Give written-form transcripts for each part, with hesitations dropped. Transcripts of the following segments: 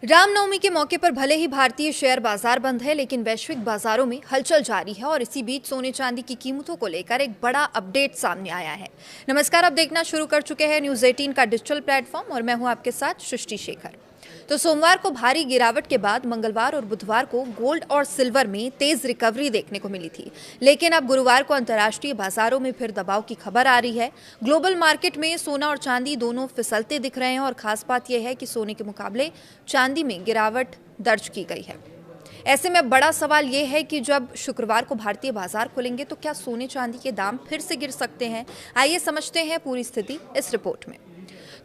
रामनवमी के मौके पर भले ही भारतीय शेयर बाजार बंद है, लेकिन वैश्विक बाजारों में हलचल जारी है और इसी बीच सोने चांदी की कीमतों को लेकर एक बड़ा अपडेट सामने आया है। नमस्कार, आप देखना शुरू कर चुके हैं न्यूज 18 का डिजिटल प्लेटफॉर्म और मैं हूं आपके साथ सृष्टि शेखर। तो सोमवार को भारी गिरावट के बाद मंगलवार और बुधवार को गोल्ड और सिल्वर में तेज रिकवरी देखने को मिली थी, लेकिन अब गुरुवार को अंतर्राष्ट्रीय बाजारों में फिर दबाव की खबर आ रही है। ग्लोबल मार्केट में सोना और चांदी दोनों फिसलते दिख रहे हैं और खास बात यह है कि सोने के मुकाबले चांदी में गिरावट दर्ज की गई है। ऐसे में बड़ा सवाल ये है कि जब शुक्रवार को भारतीय बाजार खुलेंगे तो क्या सोने चांदी के दाम फिर से गिर सकते हैं? आइए समझते हैं पूरी स्थिति इस रिपोर्ट में।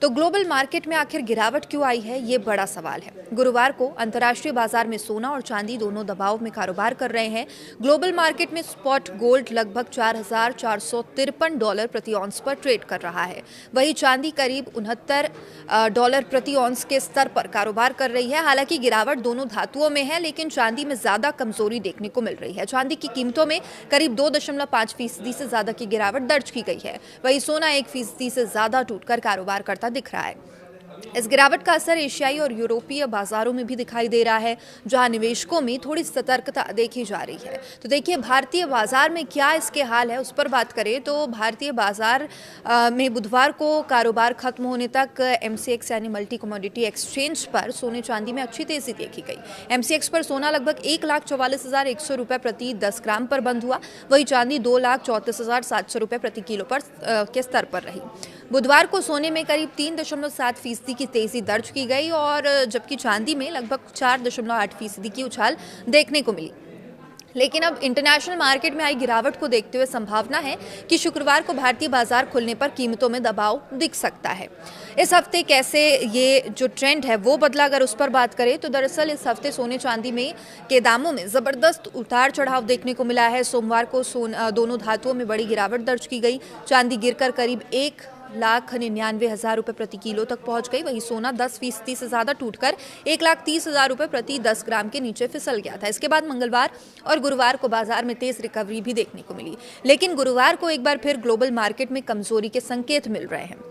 तो ग्लोबल मार्केट में आखिर गिरावट क्यों आई है, ये बड़ा सवाल है। गुरुवार को अंतर्राष्ट्रीय बाजार में सोना और चांदी दोनों दबाव में कारोबार कर रहे हैं। ग्लोबल मार्केट में स्पॉट गोल्ड लगभग $4,453 प्रति ऑन्स पर ट्रेड कर रहा है। वहीं चांदी करीब $69 प्रति ऑन्स के स्तर पर कारोबार कर रही है। हालांकि गिरावट दोनों धातुओं में है, लेकिन चांदी में ज्यादा कमजोरी देखने को मिल रही है। चांदी की कीमतों में करीब 2.5% से ज्यादा की गिरावट दर्ज की गई है। वहीं सोना 1% से ज्यादा टूटकर कारोबार करता दिख रहा है। इस गिरावट का असर एशियाई और यूरोपीय बाजारों में भी दिखाई दे रहा है, जहां निवेशकों में थोड़ी सतर्कता देखी जा रही है। तो देखिए, भारतीय बाजार में क्या इसके हाल है, उस पर बात करें तो भारतीय बाजार में बुधवार को कारोबार खत्म होने तक MCX यानी मल्टी कमोडिटी एक्सचेंज पर सोने चांदी में अच्छी तेजी देखी गई। MCX पर सोना लगभग 1,44,100 रुपये प्रति 10 ग्राम पर बंद हुआ। वहीं चांदी 2,34,700 रुपये प्रति किलो पर के स्तर पर रही। बुधवार को सोने में करीब 3.7% की तेजी दर्ज की गई और जबकि चांदी में लगभग 4.8% की उछाल देखने को मिली। लेकिन अब इंटरनेशनल मार्केट में आई गिरावट को देखते हुए संभावना है कि शुक्रवार को भारतीय बाजार खुलने पर कीमतों में दबाव दिख सकता है। इस हफ्ते कैसे ये जो ट्रेंड है वो बदला, अगर उस पर बात करें तो दरअसल इस हफ्ते सोने चांदी में के दामों में जबरदस्त उतार चढ़ाव देखने को मिला है। सोमवार को दोनों धातुओं में बड़ी गिरावट दर्ज की गई। चांदी गिरकर करीब 1,99,000 रुपये प्रति किलो तक पहुंच गई। वहीं सोना 10% से ज्यादा टूटकर 1,30,000 रुपये प्रति 10 ग्राम के नीचे फिसल गया था। इसके बाद मंगलवार और गुरुवार को बाजार में तेज रिकवरी भी देखने को मिली, लेकिन गुरुवार को एक बार फिर ग्लोबल मार्केट में कमजोरी के संकेत मिल रहे हैं।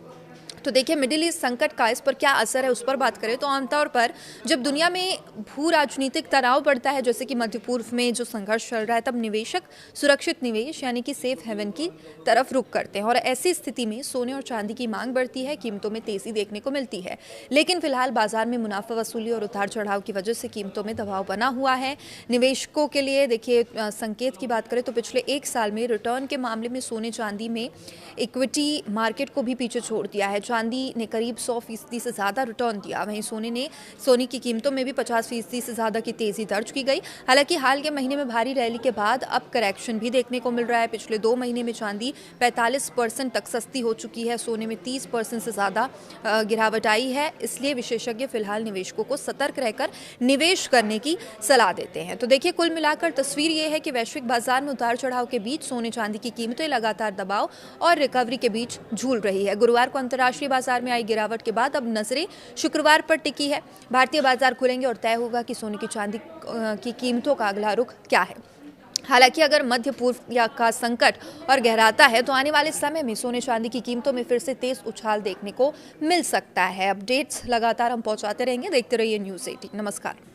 तो देखिए, मिडिल ईस्ट संकट का इस पर क्या असर है, उस पर बात करें तो आमतौर पर जब दुनिया में भू राजनीतिक तनाव बढ़ता है, जैसे कि मध्य पूर्व में जो संघर्ष चल रहा है, तब निवेशक सुरक्षित निवेश यानी कि सेफ हेवन की तरफ रुख करते हैं और ऐसी स्थिति में सोने और चांदी की मांग बढ़ती है, कीमतों में तेजी देखने को मिलती है। लेकिन फिलहाल बाजार में मुनाफा वसूली और उतार चढ़ाव की वजह से कीमतों में दबाव बना हुआ है। निवेशकों के लिए देखिए, संकेत की बात करें तो पिछले एक साल में रिटर्न के मामले में सोने चांदी में इक्विटी मार्केट को भी पीछे छोड़ दिया है। चांदी ने करीब 100% से ज़्यादा रिटर्न दिया। वहीं सोने की कीमतों में भी 50% से ज़्यादा की तेज़ी दर्ज की गई। हालांकि हाल के महीने में भारी रैली के बाद अब करेक्शन भी देखने को मिल रहा है। पिछले 2 महीने में चांदी 45% तक सस्ती हो चुकी है। सोने में 30% से ज़्यादा गिरावट आई है। इसलिए विशेषज्ञ फिलहाल निवेशकों को सतर्क रहकर निवेश करने की सलाह देते हैं। तो देखिए, कुल मिलाकर तस्वीर ये है कि वैश्विक बाजार में उतार चढ़ाव के बीच सोने चांदी की कीमतें लगातार दबाव और रिकवरी के बीच झूल रही है। गुरुवार को अंतर्राष्ट्रीय बाजार में आई गिरावट के बाद अब नजरें शुक्रवार पर टिकी है। भारतीय बाजार खुलेंगे और तय होगा कि सोने की चांदी की कीमतों का अगला रुख क्या है। हालांकि अगर मध्य पूर्व का संकट और गहराता है तो आने वाले समय में सोने चांदी की कीमतों में फिर से तेज उछाल देखने को मिल सकता है। अपडेट्स लगातार हम पहुंचाते रहेंगे। देखते रहिए न्यूज़ 18। नमस्कार।